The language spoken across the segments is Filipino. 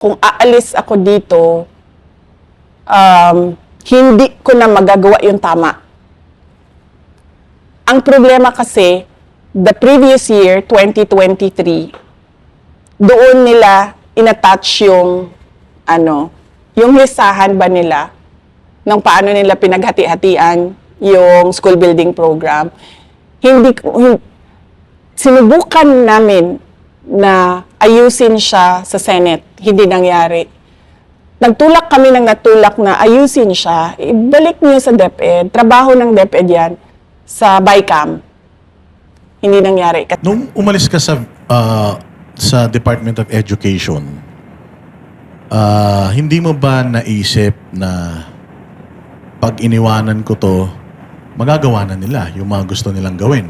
kung aalis ako dito, hindi ko na magagawa yung tama. Ang problema kasi, the previous year, 2023, doon nila inattach yung, yung listahan ba nila ng paano nila pinaghati-hatian yung school building program. Sinubukan namin na ayusin siya sa Senate, hindi nangyari. Nagtulak kami ng natulak na ayusin siya, ibalik niyo sa DepEd, trabaho ng DepEd yan sa BICAM. Hindi nangyari. Nung umalis ka sa Department of Education, hindi mo ba naisip na pag iniwanan ko to, magagawa na nila yung mga gusto nilang gawin?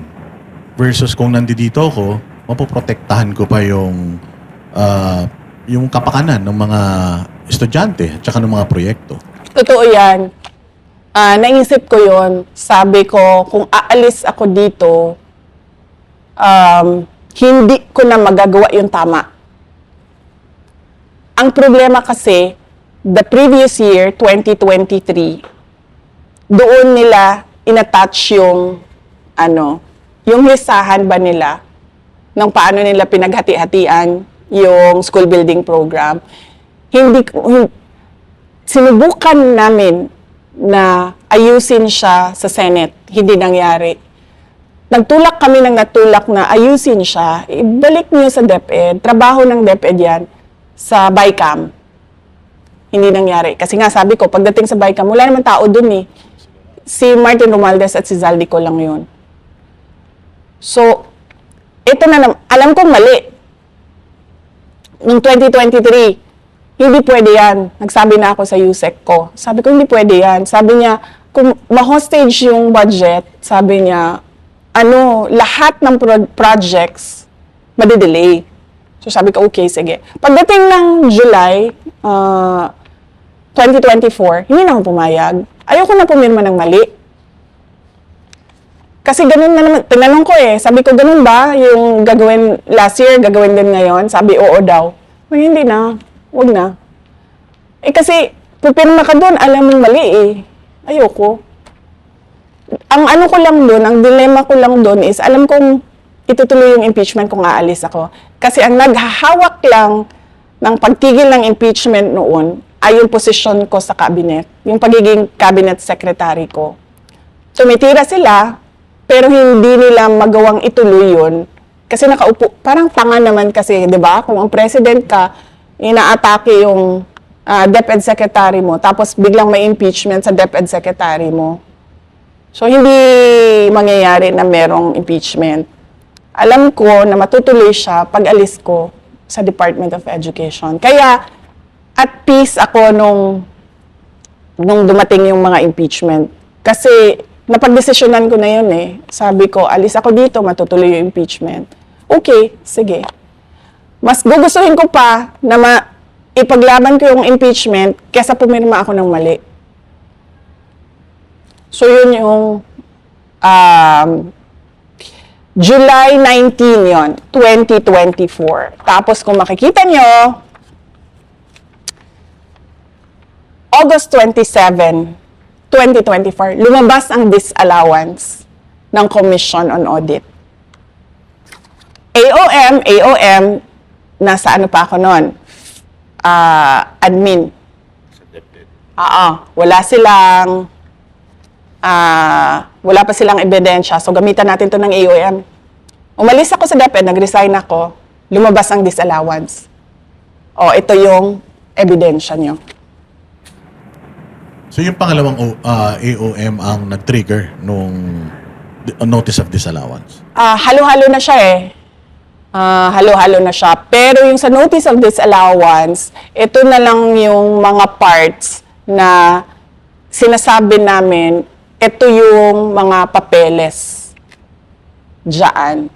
Versus kung nandito ako, mapoprotektahan ko pa yung kapakanan ng mga estudyante at saka ng mga proyekto. Totoo yan. Naisip ko yon. Sabi ko, kung aalis ako dito, hindi ko na magagawa yung tama. Ang problema kasi, the previous year, 2023, doon nila inattach yung, yung listahan ba nila ng paano nila pinaghati-hatian yung school building program. Sinubukan namin na ayusin siya sa Senate, hindi nangyari. Nagtulak kami ng natulak na ayusin siya, ibalik niyo sa DepEd, trabaho ng DepEd yan sa BICAM. Hindi nangyari. Kasi nga sabi ko, pagdating sa BICAM, wala naman tao dun eh. Si Martin Romualdez at si Zaldico lang yun. So, ito na alam kong mali. Noong 2023, hindi pwede yan. Nagsabi na ako sa USEC ko. Sabi ko, hindi pwede yan. Sabi niya, kung ma-hostage yung budget, sabi niya, lahat ng projects, madidelay. So sabi ko, okay, sige. Pagdating ng July 2024, hindi na ako pumayag. Ayoko na pumirma ng mali. Kasi ganun na naman, tinanong ko sabi ko, ganun ba yung gagawin last year, gagawin din ngayon? Sabi, oo daw. Hindi na, wag na. Kasi, pupirma ka doon, alam mong mali Ayoko. Ang ko lang doon, ang dilemma ko lang doon is, alam kong itutuloy yung impeachment kung aalis ako. Kasi ang naghahawak lang ng pagtigil ng impeachment noon ay yung posisyon ko sa cabinet, yung pagiging cabinet secretary ko. Tumitira sila, pero hindi nila magawang ituloy yun. Kasi nakaupo, parang tanga naman kasi, di ba? Kung ang president ka, inaatake yung DepEd secretary mo, tapos biglang may impeachment sa DepEd secretary mo. So, hindi mangyayari na merong impeachment. Alam ko na matutuloy siya pag alis ko sa Department of Education. Kaya, at peace ako nung dumating yung mga impeachment. Kasi, napagdesisyonan ko na yun Sabi ko, alis ako dito, matutuloy yung impeachment. Okay, sige. Mas gugustuhin ko pa na ipaglaban ko yung impeachment kesa pumirma ako ng mali. So, yun yung July 19 yon 2024. Tapos, kung makikita nyo, August 27, 2024, lumabas ang disallowance ng Commission on Audit. AOM, nasa pa ako noon? Admin. Wala pa silang ebidensya, so gamitan natin to ng AOM. Umalis ako sa DepEd, nag-resign ako, lumabas ang disallowance. Ito yung ebidensya nyo. So yung pangalawang AOM ang nag-trigger nung notice of disallowance? Halo-halo na siya halo-halo na siya. Pero yung sa notice of disallowance, ito na lang yung mga parts na sinasabi namin, ito yung mga papeles dyan.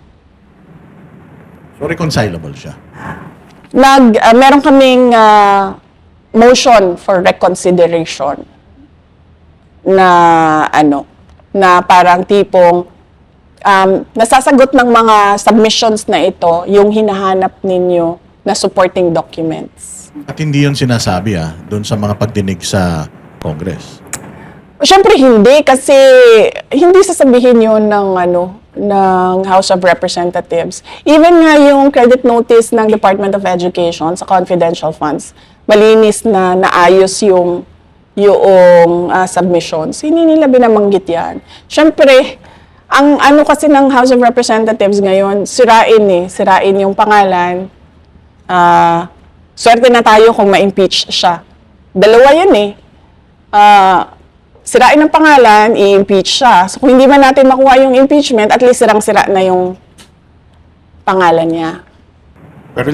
So reconcilable siya? Meron kaming motion for reconsideration na na parang tipong nasasagot ng mga submissions na ito yung hinahanap ninyo na supporting documents. At hindi yun sinasabi doon sa mga pagdinig sa Congress. Siyempre hindi, kasi hindi sasabihin yun ng House of Representatives. Even nga yung credit notice ng Department of Education sa confidential funds, malinis na naayos yung submissions. Hindi nila binabanggit yan. Siyempre, ang kasi ng House of Representatives ngayon, sirain yung pangalan. Swerte na tayo kung ma-impeach siya. Dalawa yun sirain ang pangalan, i-impeach siya. So kung hindi man natin makuha yung impeachment, at least sirang-sira na yung pangalan niya. Pero